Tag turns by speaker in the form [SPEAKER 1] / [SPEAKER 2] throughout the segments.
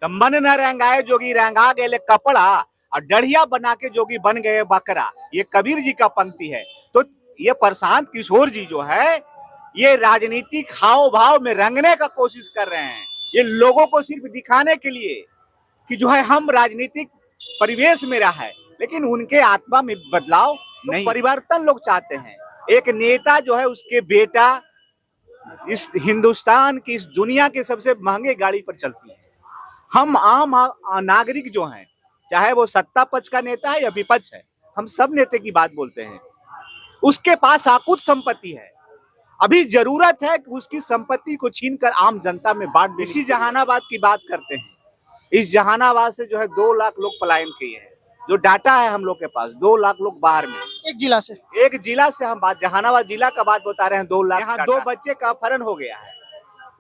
[SPEAKER 1] तो मन न रंगाए जोगी रंगा गए कपड़ा और डढ़िया बना के जोगी बन गए बकरा। ये कबीर जी का पंक्ति है। तो ये प्रशांत किशोर जी जो है ये राजनीतिक हाव भाव में रंगने का कोशिश कर रहे हैं। ये लोगों को सिर्फ दिखाने के लिए कि जो है हम राजनीतिक परिवेश में रहा है, लेकिन उनके आत्मा में बदलाव नहीं, परिवर्तन लोग चाहते हैं। एक नेता जो है उसके बेटा इस हिंदुस्तान की इस दुनिया के सबसे महंगे गाड़ी पर चलती है। हम आम नागरिक जो हैं, चाहे वो सत्ता पक्ष का नेता है या विपक्ष है, हम सब नेता की बात बोलते हैं। उसके पास आकुत संपत्ति है। अभी जरूरत है कि उसकी संपत्ति को छीनकर आम जनता में बांट दे। इसी जहानाबाद की बात करते हैं। इस जहानाबाद से जो है 2 लाख लोग पलायन किए हैं। जो डाटा है हम लोग के पास, 2 लाख लोग बाहर में। एक जिला से हम बात, जहानाबाद जिला का बात बता रहे हैं। 2 लाख, यहाँ 2 बच्चे का अपहरण हो गया है।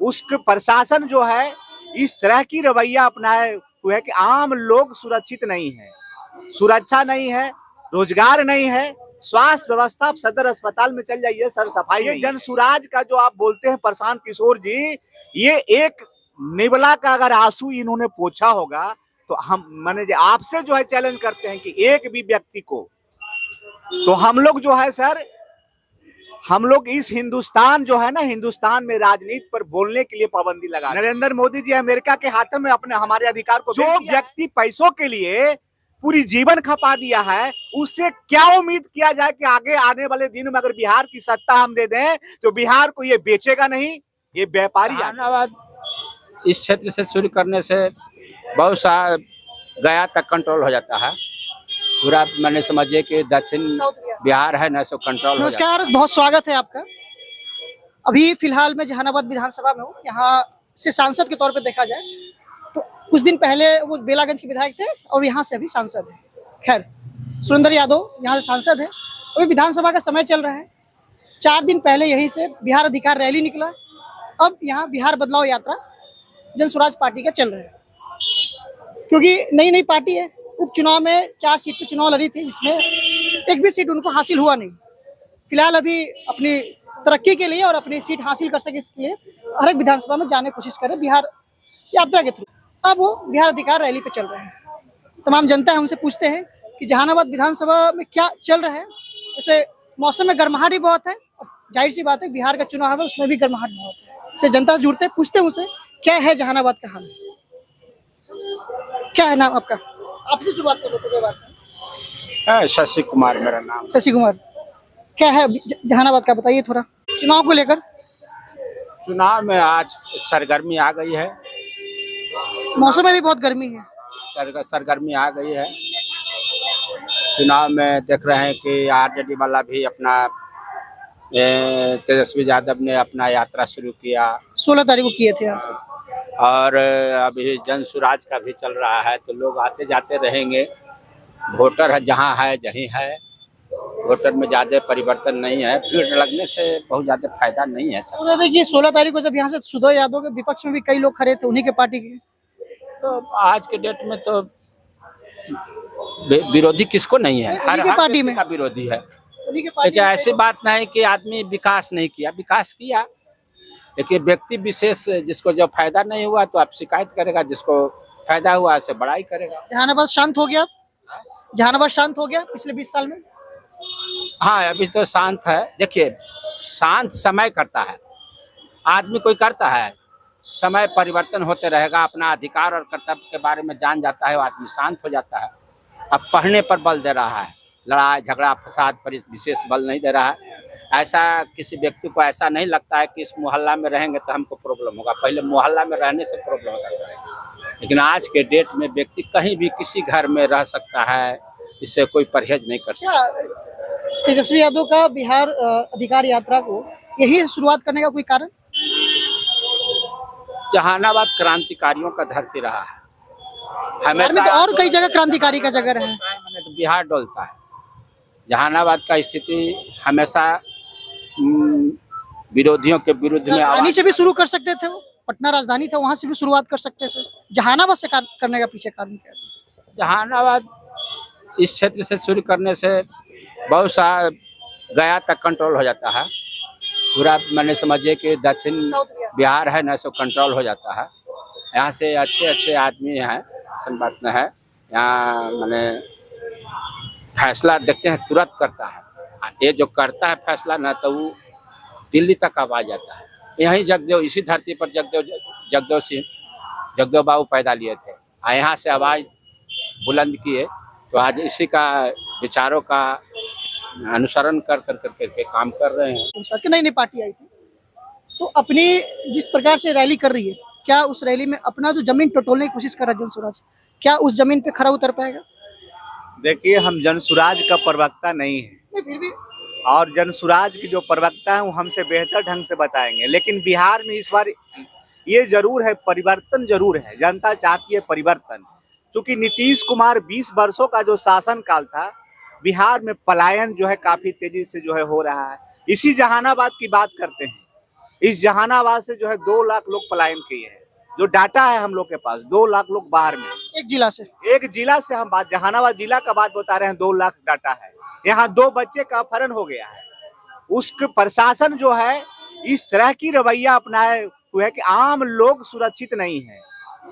[SPEAKER 1] उसके प्रशासन जो है इस तरह की रवैया अपनाए हुए है कि आम लोग सुरक्षित नहीं है, सुरक्षा नहीं है, रोजगार नहीं है, स्वास्थ्य व्यवस्था। आप सदर अस्पताल में चल जाइए, सर सफाई। ये जन सुराज का जो आप बोलते हैं प्रशांत किशोर जी, ये एक निबला का अगर आंसू इन्होंने पोंछा होगा तो हम माने आपसे जो है चैलेंज करते हैं कि एक भी व्यक्ति को, तो हम लोग जो है सर, हम लोग इस हिंदुस्तान जो है ना, हिंदुस्तान में राजनीति पर बोलने के लिए पाबंदी लगा। नरेंद्र मोदी जी अमेरिका के हाथों में अपने हमारे अधिकार को, जो व्यक्ति पैसों के लिए पूरी जीवन खपा दिया है, उससे क्या उम्मीद किया जाए कि आगे आने वाले दिन में अगर बिहार की सत्ता हम दे दें तो बिहार को ये बेचेगा नहीं, ये व्यापारी।
[SPEAKER 2] जहानाबाद इस क्षेत्र से शुरू करने से बहुत सा गया तक कंट्रोल हो जाता है। पूरा मैंने समझिए कि दक्षिण बिहार है ना, सो कंट्रोल।
[SPEAKER 3] नमस्कार, बहुत स्वागत है आपका। अभी फिलहाल मैं जहानाबाद विधानसभा में हूँ। यहाँ से सांसद के तौर पे देखा जाए तो कुछ दिन पहले वो बेलागंज के विधायक थे और यहाँ से अभी सांसद है। खैर, सुरेंद्र यादव यहाँ से सांसद है। अभी विधानसभा का समय चल रहा है। 4 दिन पहले यहीं से बिहार अधिकार रैली निकला। अब यहाँ बिहार बदलाव यात्रा जन स्वराज पार्टी का चल रहा है, क्योंकि नई पार्टी है। उपचुनाव में 4 सीट पे चुनाव लड़ी थी, जिसमें एक भी सीट उनको हासिल हुआ नहीं। फिलहाल अभी अपनी तरक्की के लिए और अपनी सीट हासिल कर सके इसके लिए हर एक विधानसभा में जाने की कोशिश करें बिहार यात्रा के थ्रू। अब वो बिहार अधिकार रैली पे चल रहे हैं। तमाम जनता है उनसे पूछते हैं कि जहानाबाद विधानसभा में क्या चल रहा है। जैसे मौसम में गर्माहट भी बहुत है, और जाहिर सी बात है बिहार का चुनाव है उसमें भी गर्माहट बहुत है। इससे जनता से जुड़ते हैं, पूछते हैं उनसे क्या है जहानाबाद का हाल। क्या है नाम आपका? आपसे शुरुआत करो तो कोई बात नहीं।
[SPEAKER 2] शशि कुमार मेरा नाम।
[SPEAKER 3] शशि कुमार, क्या है जहानाबाद का, बताइए थोड़ा चुनाव को लेकर।
[SPEAKER 2] चुनाव में आज सरगर्मी आ गई है।
[SPEAKER 3] मौसम में भी बहुत गर्मी है।
[SPEAKER 2] सरगर्मी आ गई है। चुनाव में देख रहे हैं कि आरजेडी वाला भी अपना तेजस्वी यादव ने अपना यात्रा शुरू किया।
[SPEAKER 3] 16 तारीख को किए थे यहाँ से।
[SPEAKER 2] और अभी जन सुराज का भी चल रहा है, तो लोग आते जाते रहेंगे। वोटर है जहाँ है जहीं है, वोटर में ज़्यादा परिवर्तन नहीं है। भीड़ लगने से बहुत ज़्यादा फायदा नहीं है सर।
[SPEAKER 3] देखिए 16 तारीख को जब यहाँ से सुधो यादव के विपक्ष में भी कई लोग खड़े थे, उन्हीं के पार्टी के,
[SPEAKER 2] तो आज के डेट में तो विरोधी किसको नहीं है, हर
[SPEAKER 3] पार्टी में
[SPEAKER 2] का विरोधी है। लेकिन ऐसी बात नहीं कि आदमी विकास नहीं किया, विकास किया, लेकिन व्यक्ति विशेष जिसको जो फायदा नहीं हुआ तो आप शिकायत करेगा, जिसको फायदा हुआ उसे बड़ाई करेगा।
[SPEAKER 3] जहानाबाद शांत हो गया, जहानाबाद शांत हो गया पिछले 20 साल में।
[SPEAKER 2] हाँ, अभी तो शांत है। देखिए, शांत समय करता है, आदमी कोई करता है, समय परिवर्तन होते रहेगा। अपना अधिकार और कर्तव्य के बारे में जान जाता है, वो आदमी शांत हो जाता है। अब पढ़ने पर बल दे रहा है, लड़ाई झगड़ा फसाद पर विशेष बल नहीं दे रहा है। ऐसा किसी व्यक्ति को ऐसा नहीं लगता है कि इस मोहल्ला में रहेंगे तो हमको प्रॉब्लम होगा। पहले मोहल्ला में रहने से प्रॉब्लम होता है, लेकिन आज के डेट में व्यक्ति कहीं भी किसी घर में रह सकता है, इससे कोई परहेज नहीं कर सकता।
[SPEAKER 3] तेजस्वी यादव का बिहार अधिकार यात्रा को यही शुरुआत करने का कोई कारण?
[SPEAKER 2] जहानाबाद क्रांतिकारियों का धरती रहा है हमेशा,
[SPEAKER 3] तो और कई जगह क्रांतिकारी का जगह है।
[SPEAKER 2] तो बिहार डोलता है। जहानाबाद का स्थिति हमेशा विरोधियों के विरुद्ध में।
[SPEAKER 3] राजधानी से भी शुरू कर सकते थे, वो पटना राजधानी था, वहां से भी शुरुआत कर सकते थे। जहानाबाद से करने का पीछे कारण क्या है?
[SPEAKER 2] जहानाबाद इस क्षेत्र से शुरू करने से बहुत सा गया तक कंट्रोल हो जाता है। पूरा मैंने समझिए कि दक्षिण बिहार है ना, सो कंट्रोल हो जाता है। यहाँ से अच्छे अच्छे आदमी हैं, ऐसा बात न है। यहाँ मैंने फैसला देखते हैं तुरंत करता है। ये जो करता है फैसला ना, तो वो दिल्ली तक आवाज जाता है। यहीं जगदेव, इसी धरती पर जगदेव बाबू पैदा लिए थे, यहाँ से आवाज बुलंद किए। तो आज इसी का विचारों का अनुसरण कर करके काम कर रहे हैं।
[SPEAKER 3] उस बात की नई नई पार्टी आई थी, तो अपनी जिस प्रकार से रैली कर रही है, क्या उस रैली में अपना जो जमीन टटोलने की कोशिश कर रहा है जनसुराज, क्या उस जमीन पे खरा उतर पाएगा?
[SPEAKER 1] देखिए, हम जनसुराज का प्रवक्ता नहीं है,
[SPEAKER 3] नहीं, फिर भी
[SPEAKER 1] और जनसुराज की जो प्रवक्ता है वो हमसे बेहतर ढंग से बताएंगे। लेकिन बिहार में इस बार ये जरूर है, परिवर्तन जरूर है। जनता चाहती है परिवर्तन, क्योंकि नीतीश कुमार 20 वर्षों का जो शासन काल था, बिहार में पलायन जो है काफी तेजी से जो है हो रहा है। इसी जहानाबाद की बात करते हैं, इस जहानाबाद से जो है 2 लाख लोग पलायन किए हैं। जो डाटा है हम लोग के पास, 2 लाख लोग बाहर में,
[SPEAKER 3] एक जिला से,
[SPEAKER 1] एक जिला से हम बात, जहानाबाद जिला का बात बता रहे हैं, 2 लाख डाटा है। यहाँ 2 बच्चे का अपहरण हो गया है। उसके प्रशासन जो है इस तरह की रवैया अपनाए हुए है कि आम लोग सुरक्षित नहीं है,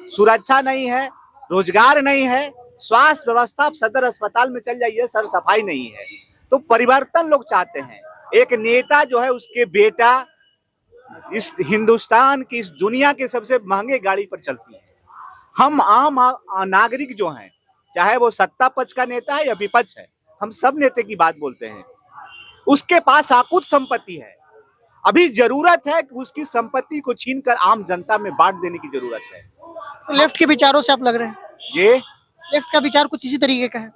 [SPEAKER 1] सुरक्षा नहीं है, रोजगार नहीं है, स्वास्थ्य व्यवस्था, आप सदर अस्पताल में चल जाइए, सर सफाई नहीं है। तो परिवर्तन लोग चाहते हैं। एक नेता जो है, उसके बेटा इस हिंदुस्तान की, इस दुनिया के सबसे महंगे गाड़ी पर चलती है। हम आम नागरिक जो हैं, चाहे वो सत्ता पक्ष का नेता है या विपक्ष है, हम सब नेता की बात बोलते हैं। उसके पास आकुत संपत्ति है। अभी जरूरत है कि उसकी संपत्ति को छीनकर आम जनता में बांट देने की जरूरत है।
[SPEAKER 3] तो लेफ्ट के विचारों से आप लग रहे हैं,
[SPEAKER 1] ये
[SPEAKER 3] लेफ्ट का विचार कुछ इसी तरीके का है?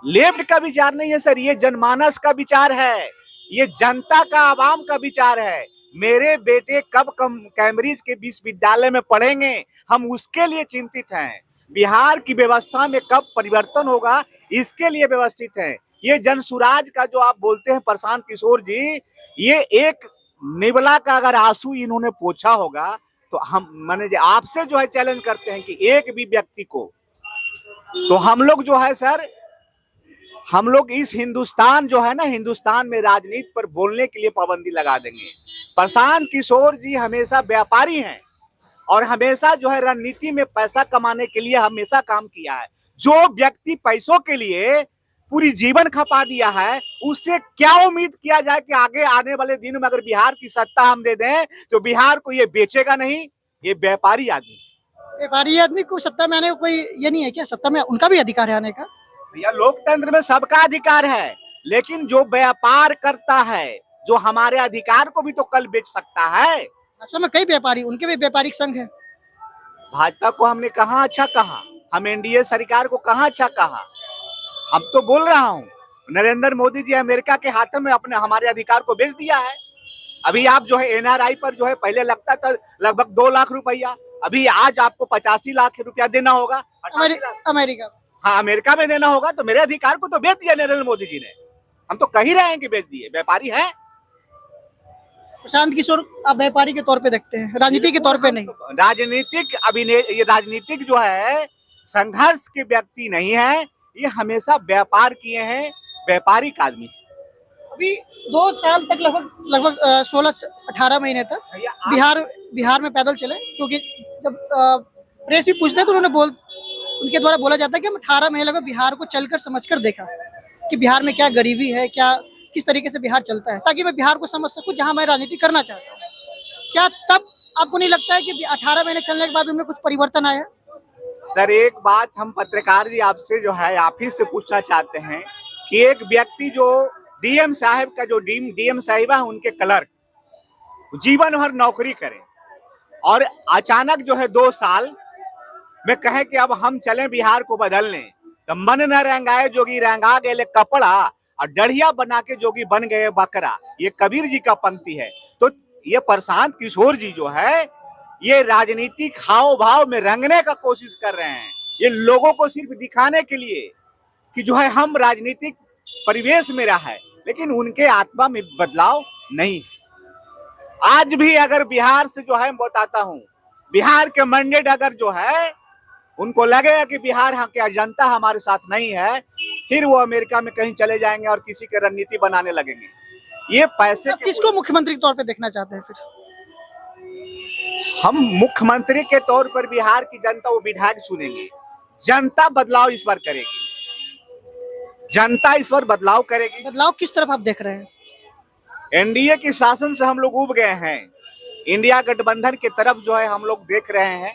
[SPEAKER 1] लेफ्ट का विचार नहीं है सर, ये जनमानस का विचार है, ये जनता का, आवाम का विचार है। मेरे बेटे कब कैम्ब्रिज के विश्वविद्यालय में पढ़ेंगे, हम उसके लिए चिंतित हैं। बिहार की व्यवस्था में कब परिवर्तन होगा, इसके लिए व्यवस्थित हैं। ये जनसुराज का जो आप बोलते हैं प्रशांत किशोर जी, ये एक निवला का अगर आंसू इन्होंने पोंछा होगा, तो हम माने आपसे जो है चैलेंज करते हैं कि एक भी व्यक्ति को, तो हम लोग जो है सर, हम लोग इस हिंदुस्तान जो है ना, हिंदुस्तान में राजनीति पर बोलने के लिए पाबंदी लगा देंगे। प्रशांत किशोर जी हमेशा व्यापारी हैं और हमेशा जो है रणनीति में पैसा कमाने के लिए हमेशा काम किया है। जो व्यक्ति पैसों के लिए पूरी जीवन खपा दिया है, उससे क्या उम्मीद किया जाए कि आगे आने वाले दिन में अगर बिहार की सत्ता हम दे दें तो बिहार को ये बेचेगा नहीं। ये व्यापारी आदमी,
[SPEAKER 3] व्यापारी आदमी को सत्ता में आने का कोई ये नहीं है क्या? सत्ता में उनका भी अधिकार है आने का?
[SPEAKER 1] भैया लोकतंत्र में सबका अधिकार है, लेकिन जो व्यापार करता है, जो हमारे अधिकार को भी तो कल बेच सकता है।
[SPEAKER 3] भाजपा में कई व्यापारी, उनके भी व्यापारिक संघ है।
[SPEAKER 1] भाजपा को हमने कहाँ अच्छा कहा, हम एनडीए सरकार को कहाँ अच्छा कहा? हम तो बोल रहा हूँ, नरेंद्र मोदी जी अमेरिका के हाथों में अपने हमारे अधिकार को बेच दिया है। अभी आप जो है एनआरआई पर जो है पहले लगता था लगभग 2 लाख रुपया, अभी आज आपको 85 लाख रुपया देना होगा।
[SPEAKER 3] अमेरिका,
[SPEAKER 1] हाँ, अमेरिका में देना होगा। तो मेरे अधिकार को तो बेच दिया नरेंद्र मोदी जी ने। हम तो कह ही रहे हैं कि बेच दिए, व्यापारी हैं।
[SPEAKER 3] प्रशांत किशोर आप व्यापारी के तौर पे देखते हैं, राजनीति के तौर पे नहीं?
[SPEAKER 1] राजनीतिक ये राजनीतिक जो है संघर्ष के व्यक्ति नहीं है, ये हमेशा व्यापार किए हैं, व्यापारिक आदमी।
[SPEAKER 3] अभी 2 साल तक लगभग 16-18 महीने तक बिहार में पैदल चले, क्योंकि जब प्रेस भी पूछते हैं तो उनके द्वारा बोला जाता है कि हम 18 महीने लगभग बिहार को चलकर समझकर देखा कि बिहार में क्या गरीबी है, क्या किस तरीके से बिहार चलता है, ताकि मैं बिहार को समझ सकूं जहां मैं राजनीति करना चाहता हूं। क्या तब आपको नहीं लगता है कि 18 महीने चलने के बाद उनमें कुछ परिवर्तन आया?
[SPEAKER 1] सर एक बात हम पत्रकार जी आपसे जो है आप ही से पूछना चाहते हैं कि एक व्यक्ति जो डीएम साहब का जो डीएम साहिबा है उनके क्लर्क जीवन भर नौकरी करें और अचानक जो है 2 साल में कहे कि अब हम चलें बिहार को बदलने, तो मन न रंगाए जोगी रंगा गए कपड़ा और डढ़िया बना के जोगी बन गए बकरा। ये कबीर जी का पंक्ति है। तो ये प्रशांत किशोर जी जो है ये राजनीतिक हाव भाव में रंगने का कोशिश कर रहे हैं। ये लोगों को सिर्फ दिखाने के लिए कि जो है हम राजनीतिक परिवेश में रहा है, लेकिन उनके आत्मा में बदलाव नहीं है। आज भी अगर बिहार से जो है मैं बताता हूँ, बिहार के मंडेट अगर जो है उनको लगेगा कि बिहार की जनता हमारे साथ नहीं है, फिर वो अमेरिका में कहीं चले जाएंगे और किसी की रणनीति बनाने लगेंगे। ये पैसे
[SPEAKER 3] किसको मुख्यमंत्री के तौर पे देखना चाहते हैं फिर?
[SPEAKER 1] हम मुख्यमंत्री के तौर पर बिहार की जनता वो विधायक चुनेंगे। जनता बदलाव इस बार करेगी, जनता इस बार बदलाव करेगी।
[SPEAKER 3] बदलाव किस तरफ आप देख रहे हैं?
[SPEAKER 1] एनडीए के शासन से हम लोग उब गए हैं, इंडिया गठबंधन की तरफ जो है हम लोग देख रहे हैं।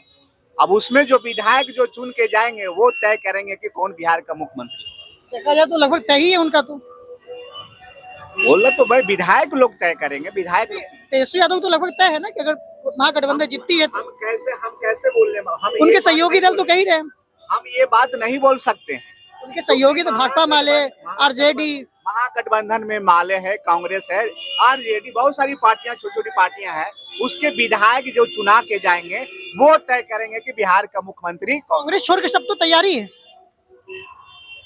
[SPEAKER 1] अब उसमें जो विधायक जो चुन के जाएंगे वो तय करेंगे कि कौन बिहार का मुख्यमंत्री होगा।
[SPEAKER 3] देखा जाए तो लगभग तय ही है उनका। तो
[SPEAKER 1] बोला तो भाई विधायक लोग तय करेंगे, विधायक लोग।
[SPEAKER 3] तेजस्वी यादव तो लगभग तय है ना कि अगर महागठबंधन जीतती है तो
[SPEAKER 1] हम कैसे बोलने हम
[SPEAKER 3] उनके सहयोगी दल तो कह ही रहे हैं।
[SPEAKER 1] हम ये बात नहीं बोल सकते हैं।
[SPEAKER 3] उनके सहयोगी तो भाकपा माले, आरजेडी,
[SPEAKER 1] महागठबंधन में माले है, कांग्रेस है, आरजेडी, बहुत सारी पार्टियां, छोटी छोटी पार्टियां हैं। उसके विधायक जो चुना के जाएंगे वो तय करेंगे कि बिहार का मुख्यमंत्री।
[SPEAKER 3] कांग्रेस छोड़ के सब तो तैयारी है।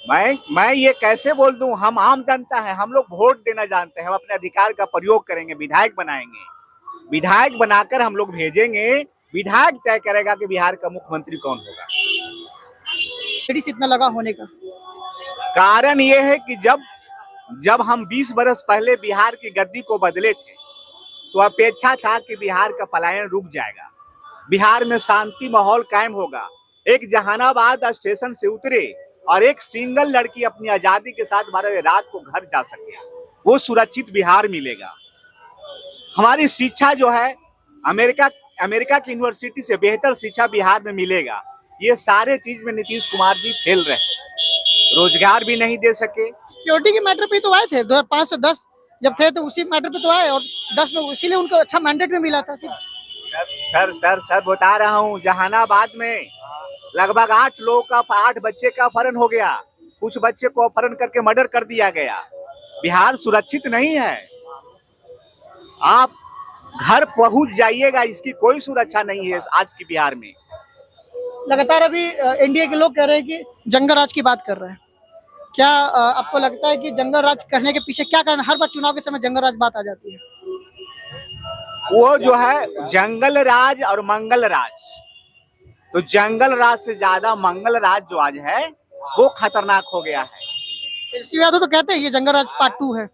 [SPEAKER 1] मैं ये कैसे बोल दूं? हम आम जनता है, हम लोग वोट देना जानते हैं, हम अपने अधिकार का प्रयोग करेंगे, विधायक बनाएंगे, विधायक बनाकर हम लोग भेजेंगे, विधायक तय करेगा कि बिहार का मुख्यमंत्री कौन होगा।
[SPEAKER 3] इतना लगा होने का
[SPEAKER 1] कारण ये है कि जब हम 20 बरस पहले बिहार की गद्दी को बदले थे तो अपेक्षा था कि बिहार का पलायन रुक जाएगा, बिहार में शांति माहौल कायम होगा। एक जहानाबाद स्टेशन से उतरे और एक सिंगल लड़की अपनी आजादी के साथ 12 रात को घर जा सके, वो सुरक्षित बिहार मिलेगा। हमारी शिक्षा जो है अमेरिका की यूनिवर्सिटी से बेहतर शिक्षा बिहार में मिलेगा। ये सारे चीज में नीतीश कुमार जी फेल रहे, रोजगार भी नहीं दे सके।
[SPEAKER 3] सिक्योरिटी के मैटर पे तो आए थे 2005 से 10 जब थे तो उसी मैटर पे तो आए, और 10 में इसीलिए उनको अच्छा मैंडेट भी मिला था कि
[SPEAKER 1] सर बता रहा हूँ, जहानाबाद में लगभग 8 बच्चे का अपहरण हो गया, कुछ बच्चे को अपहरण करके मर्डर कर दिया गया। बिहार सुरक्षित नहीं है। आप घर पहुंच जाइएगा, इसकी कोई सुरक्षा नहीं है आज की बिहार में।
[SPEAKER 3] लगातार अभी एनडीए के लोग कह रहे हैं कि जंगल राज की बात कर रहे हैं। क्या आपको लगता है कि जंगल राज करने के पीछे क्या कारण? हर बार चुनाव के समय जंगल राज बात आ जाती है।
[SPEAKER 1] वो जो है जंगल राज और मंगल राज, तो जंगल राज से ज्यादा मंगल राज जो आज है वो खतरनाक हो गया है।
[SPEAKER 3] तेजस्वी यादव तो कहते हैं ये जंगल राज पार्ट 2 है।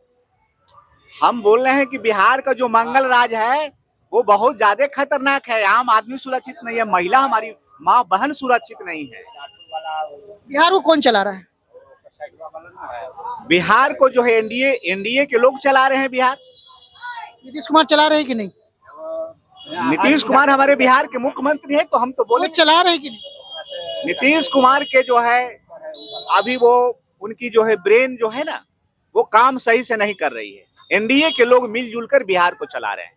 [SPEAKER 1] हम बोल रहे हैं कि बिहार का जो मंगल राज है वो बहुत ज्यादा खतरनाक है। आम आदमी सुरक्षित नहीं है, महिला हमारी माँ बहन सुरक्षित नहीं है।
[SPEAKER 3] बिहार को कौन चला रहा है?
[SPEAKER 1] बिहार को जो है एनडीए के लोग चला रहे हैं। बिहार
[SPEAKER 3] नीतीश कुमार चला रहे हैं कि नहीं?
[SPEAKER 1] नीतीश कुमार हमारे बिहार के मुख्यमंत्री हैं, तो हम तो बोले
[SPEAKER 3] चला रहे हैं कि नहीं?
[SPEAKER 1] नीतीश कुमार के जो है अभी वो उनकी जो है ब्रेन जो है ना वो काम सही से नहीं कर रही है। एनडीए के लोग मिलजुल कर बिहार को चला रहे हैं।